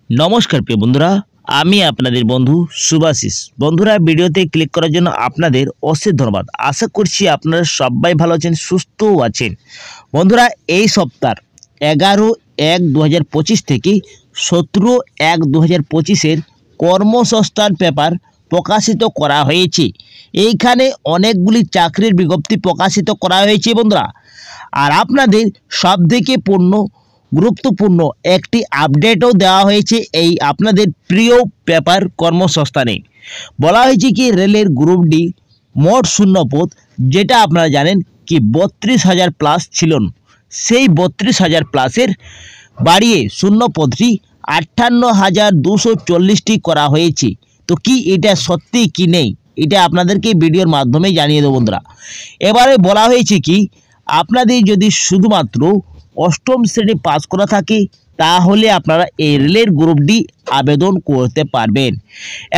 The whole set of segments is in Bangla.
নমস্কার প্রিয় বন্ধুরা, আমি আপনাদের বন্ধু সুভাশিস। বন্ধুরা, ভিডিওতে ক্লিক করার জন্য আপনাদের অশেষ ধন্যবাদ। আশা করছি আপনারা সবাই ভালো আছেন, সুস্থও আছেন। বন্ধুরা, এই সপ্তাহ 11/1/2025 থেকে 17/1/2025 কর্মসংস্থান পেপার প্রকাশিত করা হয়েছে। এইখানে অনেকগুলি চাকরির বিজ্ঞপ্তি প্রকাশিত করা হয়েছে বন্ধুরা। আর আপনাদের সবথেকে গুরুত্বপূর্ণ একটি আপডেটও দেওয়া হয়েছে এই আপনাদের প্রিয় পেপার কর্মসংস্থানে। বলা হয়েছে কি রেলের গ্রুপ ডি মোট শূন্যপদ, যেটা আপনারা জানেন কি 32,000 প্লাস ছিলেন, সেই 32,000 প্লাসের বাড়িয়ে শূন্যপদটি 58,240টি করা হয়েছে। তো কি এটা সত্যি কি নেই, এটা আপনাদেরকে ভিডিওর মাধ্যমে জানিয়ে দেব বন্ধুরা। এবারে বলা হয়েছে কি আপনাদের যদি শুধুমাত্র অষ্টম শ্রেণী পাস করা থাকে তাহলে আপনারা এই রেলের গ্রুপ ডি আবেদন করতে পারবেন।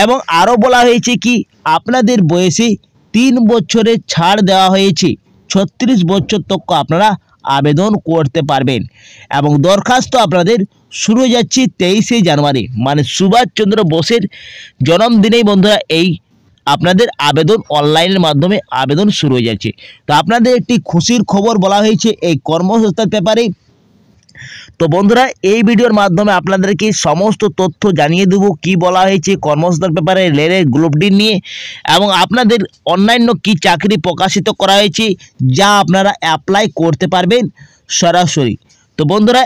এবং আরও বলা হয়েছে কি আপনাদের বয়সে 3 বছরের ছাড় দেওয়া হয়েছে, 36 বছর তক আপনারা আবেদন করতে পারবেন। এবং দরখাস্ত আপনাদের শুরু হয়ে যাচ্ছে 23শে জানুয়ারি, মানে সুভাষচন্দ্র বোসের জন্মদিনেই বন্ধুরা এই আপনাদের আবেদন অনলাইনের মাধ্যমে আবেদন শুরু হয়ে যাচ্ছে। তো আপনাদের একটি খুশির খবর বলা হয়েছে এই কর্মসংস্থান পেপারে। তো বন্ধুরা, এই ভিডিওর মাধ্যমে আপনাদেরকে সমস্ত তথ্য জানিয়ে দেবো কি বলা হয়েছে কর্মসংস্থান পেপারে রেলের গ্রুপ ডি নিয়ে, এবং আপনাদের অন্যান্য কি চাকরি প্রকাশিত করা হয়েছে যা আপনারা অ্যাপ্লাই করতে পারবেন সরাসরি। তো বন্ধুরা,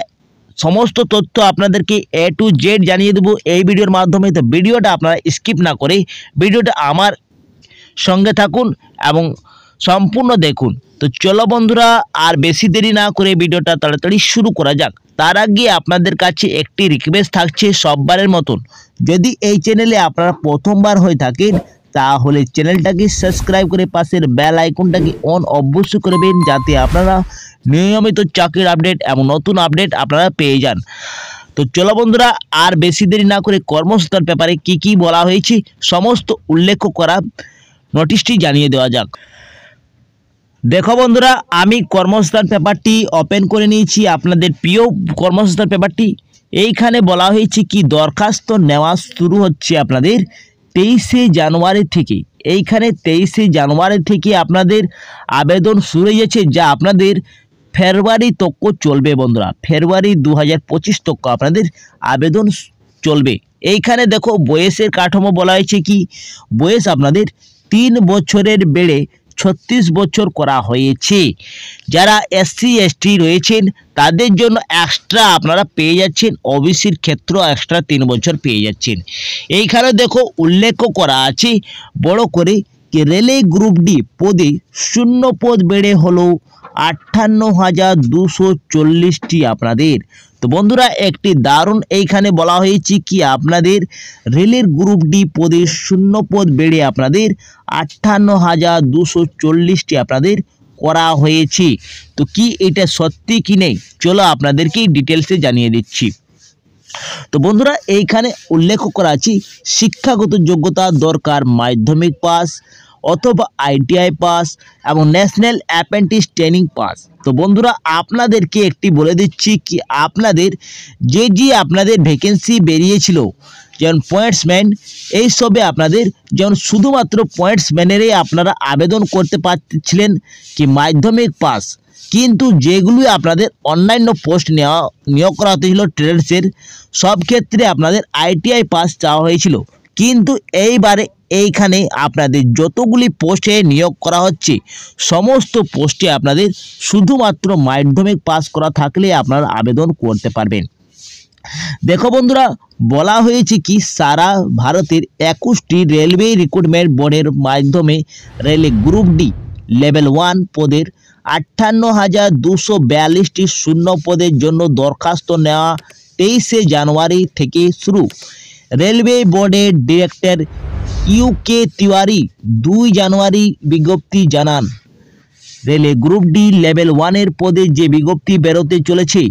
সমস্ত তথ্য আপনাদেরকে A to Z জানিয়ে দেবো এই ভিডিওর মাধ্যমে। তো ভিডিওটা আপনারা স্কিপ না করে ভিডিওটা আমার সঙ্গে থাকুন এবং সম্পূর্ণ দেখুন। তো চলো বন্ধুরা, আর বেশি দেরি না করে ভিডিওটা তাড়াতাড়ি শুরু করা যাক। তার আগে আপনাদের কাছে একটি রিকোয়েস্ট থাকছে সববারের মতন, যদি এই চ্যানেলে আপনারা প্রথমবার হয়ে থাকেন তাহলে চ্যানেলটাকে সাবস্ক্রাইব করে পাশের বেল আইকনটাকে অন অবশ্যই করবেন, যাতে আপনারা নিয়মিত চাকরির আপডেট এবং নতুন আপডেট আপনারা পেয়ে যান। তো চলো বন্ধুরা, আর বেশি দেরি না করে কর্মসংস্থান পেপারে কি বলা হয়েছে সমস্ত উল্লেখ করা নোটিশটি জানিয়ে দেওয়া যাক। দেখো বন্ধুরা, আমি কর্মসংস্থান পেপারটি ওপেন করে নিয়েছি, আপনাদের প্রিয় কর্মসংস্থান পেপারটি। এইখানে বলা হয়েছে কি দরখাস্ত নেওয়া শুরু হচ্ছে আপনাদের 23শে জানুয়ারি থেকে। এইখানে 23শে জানুয়ারি থেকে আপনাদের আবেদন শুরু হয়ে গেছে, যা আপনাদের ফেব্রুয়ারি তক চলবে বন্ধুরা। ফেব্রুয়ারি 2025 তক আপনাদের আবেদন চলবে। এইখানে দেখো বয়সের কাঠামো বলা হয়েছে কি বয়স আপনাদের 3 বছরের বেড়ে 36 বছর করা হয়েছে। যারা SC ST রয়েছেন তাদের জন্য এক্সট্রা আপনারা পেয়ে যাচ্ছেন, ওবিসির ক্ষেত্রে এক্সট্রা 3 বছর পেয়ে যাচ্ছেন। এইখানে দেখো উল্লেখ করা আছে বড় করে কি রেলে গ্রুপ ডি পদে শূন্য পদ বেড়ে হলো 58,240টি আপনাদের। তো বন্ধুরা, একটি দারুণ এইখানে বলা হয়েছে কি আপনাদের রেলের গ্রুপ ডি পদে শূন্য পদ বেড়ে আপনাদের 58,240টি আপনাদের করা হয়েছে। তো কি এটা সত্যি কি নেই, চলো আপনাদেরকে ডিটেলসে জানিয়ে দিচ্ছি। তো বন্ধুরা, এইখানে উল্লেখ করা আছে শিক্ষাগত যোগ্যতা দরকার মাধ্যমিক পাস অথবা ITI পাস এবং ন্যাশনাল অ্যাপ্রেন্টিস ট্রেনিং পাস। তো বন্ধুরা, আপনাদেরকে একটি বলে দিচ্ছি কি আপনাদের যে আপনাদের ভ্যাকেন্সি বেরিয়েছিল যেমন পয়েন্টসম্যান, এইসবে আপনাদের যেমন শুধুমাত্র পয়েন্টসম্যানেরই আপনারা আবেদন করতে পারছিলেন কি মাধ্যমিক পাস, কিন্তু যেগুলি আপনাদের অন্যান্য পোস্ট নিয়োগ করা হয়েছিল ট্রেডসের, সব ক্ষেত্রে আপনাদের ITI পাস চাওয়া হয়েছিল। কিন্তু এইবারে এইখানে আপনাদের যতগুলি পোস্টে নিয়োগ করা হচ্ছে সমস্ত পোস্টে আপনাদের শুধুমাত্র মাধ্যমিক পাস করা থাকলে আপনারা আবেদন করতে পারবেন। দেখো বন্ধুরা, বলা হয়েছে কি সারা ভারতের 21টি রেলওয়ে রিক্রুটমেন্ট বোর্ডের মাধ্যমে রেলে গ্রুপ ডি লেভেল 1 পদের 58,242টি শূন্য পদের জন্য দরখাস্ত নেওয়া 23শে জানুয়ারি থেকে শুরু। রেলওয়ে বোর্ডের ডিরেক্টর UK তিওয়ারি 2 জানুয়ারি বিজ্ঞপ্তি জানান, রেলে গ্রুপ ডি লেভেল 1 পদে যে বিজ্ঞপ্তি বেরোতে চলেছে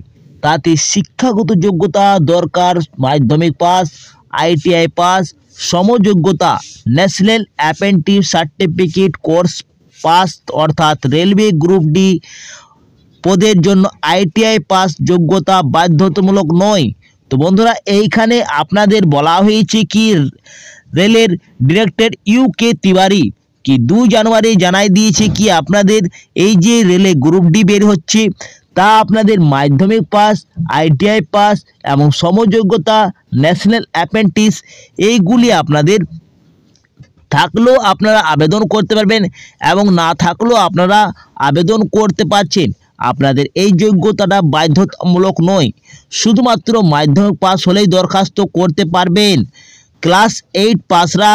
তাতে শিক্ষাগত যোগ্যতা দরকার মাধ্যমিক পাস ITI পাস সমযোগ্যতা national apprentice certificate course pass, অর্থাৎ রেলওয়ে গ্রুপ ডি পদের জন্য ITI পাস যোগ্যতা বাধ্যতামূলক নয়। তো তো বন্ধুরা এইখানে আপনাদের বলা হয়েছে কি রেলের ডিরেক্টর ইউকে তিওয়ারি কি 2 জানুয়ারি জানাই দিয়েছে কি আপনাদের এই যে রেলে গ্রুপ ডি বের হচ্ছে তা আপনাদের মাধ্যমিক পাস, আইটিআই পাস এবং সমযোগ্যতা, ন্যাশনাল অ্যাপ্রেন্টিস এইগুলি আপনাদের থাকলেও আপনারা আবেদন করতে পারবেন এবং না থাকলেও আপনারা আবেদন করতে পারছেন। আপনাদের এই যোগ্যতাটা বাধ্যতামূলক নয়, শুধুমাত্র মাধ্যমিক পাস হলেই দরখাস্ত করতে পারবেন। ক্লাস 8 পাসরা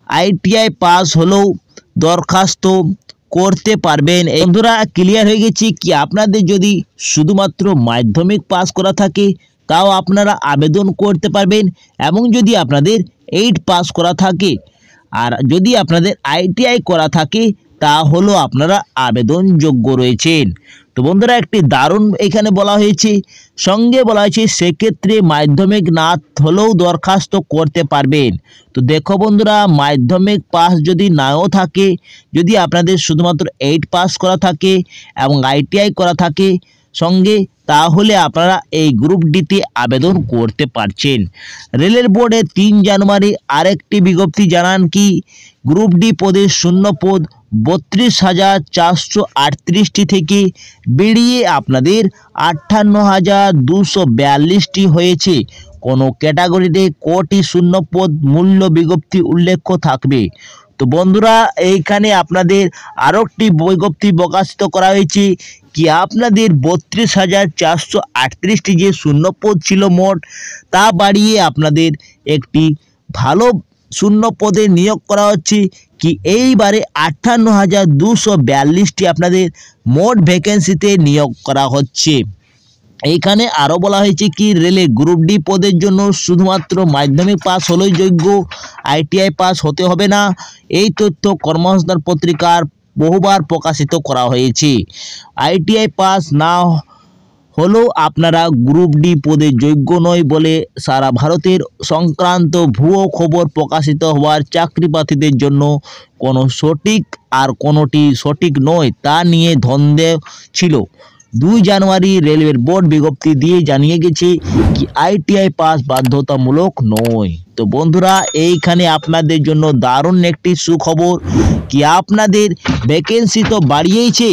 আইটিআই পাস হলেও দরখাস্ত করতে পারবেন। বন্ধুরা ক্লিয়ার হয়ে গেছে কি আপনাদের যদি শুধুমাত্র মাধ্যমিক পাস করা থাকে তাও আপনারা আবেদন করতে পারবেন এবং যদি আপনাদের 8 পাস করা থাকে আর যদি আপনাদের আইটিআই করা থাকে তাহলেও আপনারা আবেদনযোগ্য রয়েছেন। তো বন্ধুরা একটি দারুণ এখানে বলা হয়েছে, সঙ্গে বলা হয়েছে সেক্ষেত্রে মাধ্যমিক না হলেও দরখাস্ত করতে পারবেন। তো দেখো বন্ধুরা মাধ্যমিক পাস যদি নাও থাকে, যদি আপনাদের শুধুমাত্র 8 পাস করা থাকে এবং আইটিআই করা থাকে সঙ্গে, তাহলে আপনারা এই গ্রুপ ডিতে আবেদন করতে পারছেন। রেলের বোর্ডে 3 জানুয়ারি আরেকটি বিজ্ঞপ্তি জানান কি গ্রুপ ডি পদে শূন্য পদ 32,438টি থেকে বেরিয়ে আপনাদের 58,242টি হয়েছে। কোনো ক্যাটাগরিতে কটি শূন্য পদ মূল্য বিজ্ঞপ্তি উল্লেখ থাকবে। তো বন্ধুরা এইখানে আপনাদের আরও একটি বিজ্ঞপ্তি প্রকাশিত করা হয়েছে কি আপনাদের 32,438টি যে শূন্য পদ ছিল মোট, তা বাড়িয়ে আপনাদের একটি ভালো শূন্য পদে নিয়োগ করা হচ্ছে কি এইবারে 58,242টি আপনাদের মোট ভ্যাকেন্সিতে নিয়োগ করা হচ্ছে। এইখানে আরও বলা হয়েছে কি রেলে গ্রুপ ডি পদের জন্য শুধুমাত্র মাধ্যমিক পাস হলেই যোগ্য, আইটিআই পাস হতে হবে না। এই তথ্য কর্মসংস্থান পত্রিকার বহুবার প্রকাশিত করা হয়েছে। আইটিআই পাস না হলেও আপনারা গ্রুপ ডি পদে যোগ্য নয় বলে সারা ভারতের সংক্রান্ত ভুয়ো খবর প্রকাশিত হওয়ার চাকরি প্রার্থীদের জন্য কোনো সঠিক আর কোনোটি সঠিক নয় তা নিয়ে দ্বন্দ্ব ছিল। 2 জানুয়ারি রেলওয়ের বোর্ড বিজ্ঞপ্তি দিয়ে জানিয়ে গেছে কি আইটিআই পাস বাধ্যতামূলক নয়। তো বন্ধুরা এইখানে আপনাদের জন্য দারুণ একটি সুখবর কি আপনাদের ভ্যাকেন্সি তো বাড়িয়েছে,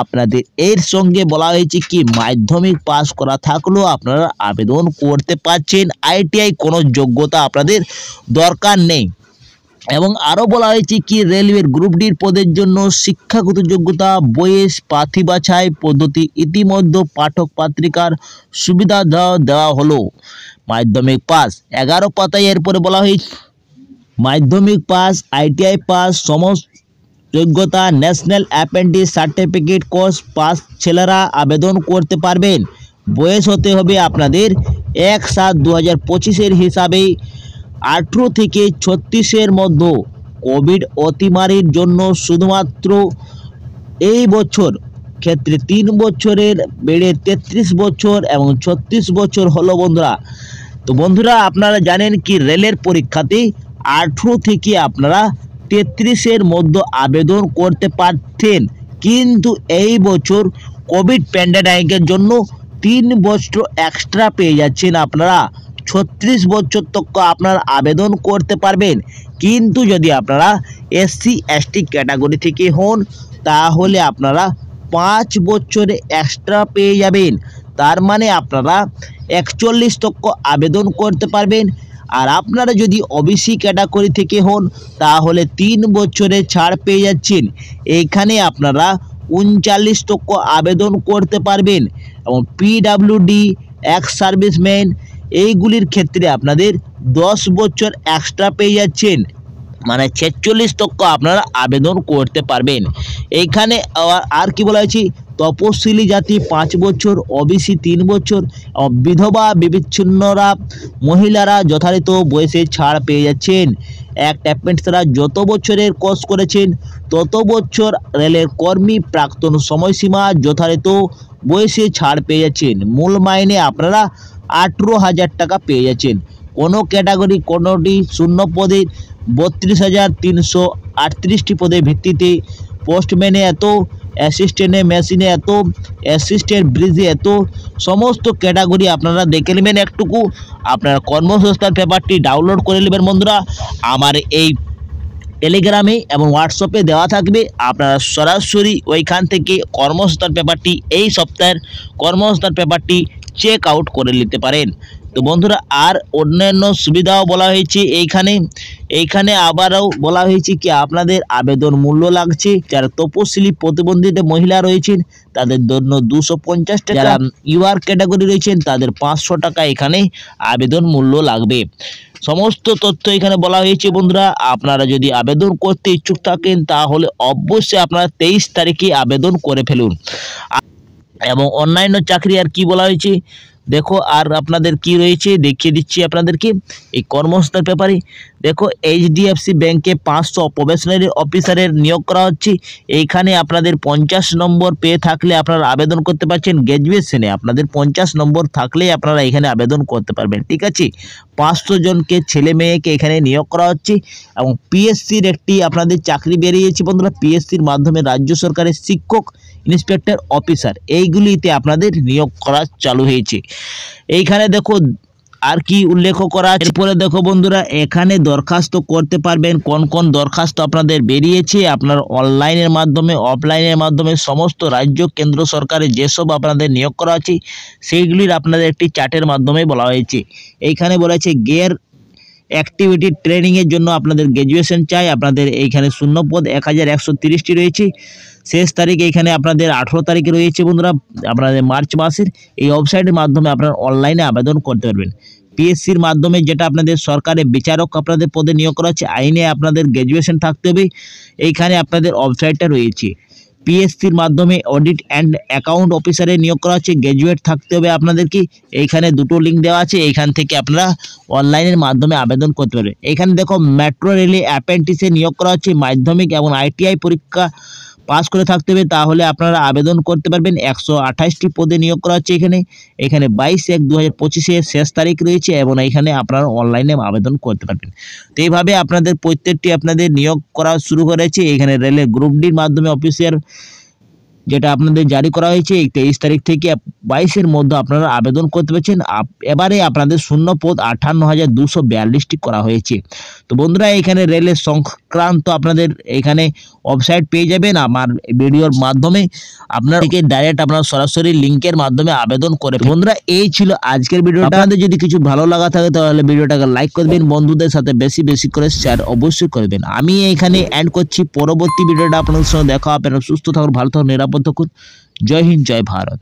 আপনাদের এর সঙ্গে বলা হয়েছে কি মাধ্যমিক পাস করা থাকলেও আপনারা আবেদন করতে পারছেন, আইটিআই কোনো যোগ্যতা আপনাদের দরকার নেই। এবং আরও বলা হয়েছে কি রেলওয়ের গ্রুপ ডির পদের জন্য শিক্ষাগত যোগ্যতা, বয়স, প্রার্থী বাছাই পদ্ধতি ইতিমধ্যে পাঠক পাত্রিকার সুবিধা দেওয়া হলো। মাধ্যমিক পাস 11 পাতায় এরপরে বলা হয়েছে মাধ্যমিক পাস, আইটিআই পাস, সমস্ত যোগ্যতা, national apprentice certificate course pass ছেলেরা আবেদন করতে পারবেন। বয়স হতে হবে আপনাদের 1/7/2025 হিসাবে 18 থেকে 36 মধ্যে। কোভিড অতিমারির জন্য শুধুমাত্র এই বছর ক্ষেত্রে 3 বছরের বেড়ে 33 বছর এবং 36 বছর হলো বন্ধুরা। তো বন্ধুরা আপনারা জানেন কি রেলের পরীক্ষাতে 18 থেকে আপনারা 33-এর মধ্যে আবেদন করতে পারতেন, কিন্তু এই বছর কোভিড প্যান্ডেমিকের জন্য 3 বছর এক্সট্রা পেয়ে যাচ্ছেন আপনারা। 36 বছর তক আপনারা আবেদন করতে পারবেন, কিন্তু যদি আপনারা এসসি এসটি ক্যাটাগরি থেকে হন তাহলে আপনারা 5 বছরে এক্সট্রা পেয়ে যাবেন। তার মানে আপনারা 41 তক আবেদন করতে পারবেন। আর আপনারা যদি ওবিসি ক্যাটাগরি থেকে হন তাহলে 3 বছরে ছাড় পেয়ে যাচ্ছেন। এইখানে আপনারা 39 তক আবেদন করতে পারবেন। এবং পিডাব্লিউডি, এক্স সার্ভিসম্যান এইগুলির ক্ষেত্রে আপনাদের 10 বছর এক্সট্রা পেয়ে যাচ্ছেন, মানে 46 তক আপনারা আবেদন করতে পারবেন। এইখানে আর কি বলা হয়েছে তপশিলি জাতি 5 বছর, ওবিসি 3 বছর, বিধবা বিচ্ছিন্নরা মহিলারা যথাযথ বয়সে ছাড় পেয়ে যাচ্ছেন। অ্যাক্ট অ্যাপেন্টসরা যত বছরের কোর্স করেছেন তত বছর রেলের কর্মী প্রাক্তন সময়সীমা যথাযথ বয়সে ছাড় পেয়ে যাচ্ছেন। মূল মাইনে আপনারা 18,000 টাকা পেয়ে যাচ্ছেন। কোনো ক্যাটাগরি কোনোটি শূন্য পদে 32,338টি পদের ভিত্তিতে পোস্টম্যানে এত অ্যাসিস্ট্যান্টে মেশিনে এত, অ্যাসিস্ট্যান্ট ব্রিজে এত, সমস্ত ক্যাটাগরি আপনারা দেখে নেবেন। একটুকু আপনারা কর্মসংস্থান পেপারটি ডাউনলোড করে নেবেন বন্ধুরা। আমার এই টেলিগ্রামে এবং হোয়াটসঅ্যাপে দেওয়া থাকবে, আপনারা সরাসরি ওইখান থেকে কর্মসংস্থান পেপারটি, এই সপ্তাহের কর্মসংস্থান পেপারটি চেক আউট করে নিতে পারেন। তো বন্ধুরা আর অন্যান্য সুবিধাও বলা হয়েছে এইখানে আবারও বলা হয়েছে কি আপনাদের আবেদন মূল্য লাগছে, যারা তপশিলি প্রতিবন্ধী মহিলা রয়েছেন তাদের জন্য 250 টাকা, যারা ইউআর ক্যাটাগরি রয়েছেন তাদের 500 টাকা এখানে আবেদন মূল্য লাগবে। সমস্ত তথ্য এখানে বলা হয়েছে বন্ধুরা। আপনারা যদি আবেদন করতে ইচ্ছুক থাকেন তাহলে অবশ্যই আপনারা 23 তারিখে আবেদন করে ফেলুন। এবং অন্যান্য চাকরি আর কি বলা হয়েছে দেখো, আর আপনাদের কি রয়েছে দেখিয়ে দিচ্ছি আপনাদেরকে এই কর্মসংস্থান পেপারে। দেখো এইচডিএফসি ব্যাংকে 500 প্রবেশনারি অফিসারের নিয়োগ করা হচ্ছে। এইখানে আপনাদের 50 নম্বর পেয়ে থাকলে আপনারা আবেদন করতে পারছেন। গ্র্যাজুয়েশনে আপনাদের 50 নম্বর থাকলেই আপনারা এখানে আবেদন করতে পারবেন, ঠিক আছে। 500 জনকে ছেলে মেয়েকে এখানে নিয়োগ করা হচ্ছে। এবং পিএসসির একটি আপনাদের চাকরি বেরিয়েছে বন্ধুরা, পিএসসির মাধ্যমে রাজ্য সরকারের শিক্ষক, ইন্সপেক্টর অফিসার এইগুলিতে আপনাদের নিয়োগ করা চালু হয়েছে। এইখানে দেখো আর কি উল্লেখ করা আছে। এরপরে দেখো বন্ধুরা এখানে দরখাস্ত করতে পারবেন, কোন কোন দরখাস্ত আপনাদের বেরিয়েছে। আপনার অনলাইনের মাধ্যমে, অফলাইনের মাধ্যমে, সমস্ত রাজ্য কেন্দ্র সরকারের যেসব আপনাদের নিয়োগ করা আছে সেইগুলির আপনাদের একটি চার্টের মাধ্যমে বলা হয়েছে। এইখানে বলা হয়েছে গিয়ার অ্যাক্টিভিটি ট্রেনিংয়ের জন্য আপনাদের গ্র্যাজুয়েশন চাই। আপনাদের এইখানে শূন্য পদ 1130টি রয়েছে। শেষ তারিখ এইখানে আপনাদের 18 তারিখে রয়েছে বন্ধুরা, আপনাদের মার্চ মাসের। এই ওয়েবসাইটের মাধ্যমে আপনারা অনলাইনে আবেদন করতে পারবেন। পিএসসির মাধ্যমে যেটা আপনাদের সরকারের বিচারক আপনাদের পদে নিয়োগ করা হচ্ছে, আইনে আপনাদের গ্র্যাজুয়েশন থাকতে হবে। এইখানে আপনাদের ওয়েবসাইটটা রয়েছে। পিএসসির মাধ্যমে অডিট অ্যান্ড অ্যাকাউন্ট অফিসারে নিয়োগ করা হচ্ছে, গ্র্যাজুয়েট থাকতে হবে আপনাদেরকে। এইখানে দুটো লিঙ্ক দেওয়া আছে, এইখান থেকে আপনারা অনলাইনের মাধ্যমে আবেদন করতে পারবেন। এইখানে দেখো মেট্রো রেলে অ্যাপ্রেন্টিসে নিয়োগ করা হচ্ছে, মাধ্যমিক এবং আইটিআই পরীক্ষা পাস করে থাকতে হবে, তাহলে আপনারা আবেদন করতে পারবেন। 128টি পদে নিয়োগ করা হচ্ছে এখানে। 22/1/2025 শেষ তারিখ রয়েছে এবং এখানে আপনারা অনলাইনে আবেদন করতে পারবেন। তো এইভাবে আপনাদের প্রত্যেকটি আপনাদের নিয়োগ করা শুরু করেছে। এখানে রেলের গ্রুপ ডির মাধ্যমে অফিসিয়াল যেটা আপনাদের জারি করা হয়েছে, এই 23 তারিখ থেকে 22-এর মধ্যে আপনারা আবেদন করতে পারছেন। এবারে আপনাদের শূন্য পদ 58,242টি করা হয়েছে। তো বন্ধুরা এখানে রেলের সংক্রান্ত আপনাদের এখানে ওয়েবসাইট পেয়ে যাবেন আমার ভিডিওর মাধ্যমে। আপনারা ডাইরেক্ট আপনারা সরাসরি লিঙ্কের মাধ্যমে আবেদন করে। বন্ধুরা এই ছিল আজকের ভিডিওটা। আপনাদের যদি কিছু ভালো লাগা থাকে তাহলে ভিডিওটাকে লাইক করবেন, বন্ধুদের সাথে বেশি বেশি করে শেয়ার অবশ্যই করবেন। আমি এখানে এন্ড করছি, পরবর্তী ভিডিওটা আপনাদের সঙ্গে দেখা হবে। সুস্থ থাকুন, ভালো থাকুন, নিরাপদ থাকুন। জয় হিন্দ, জয় ভারত।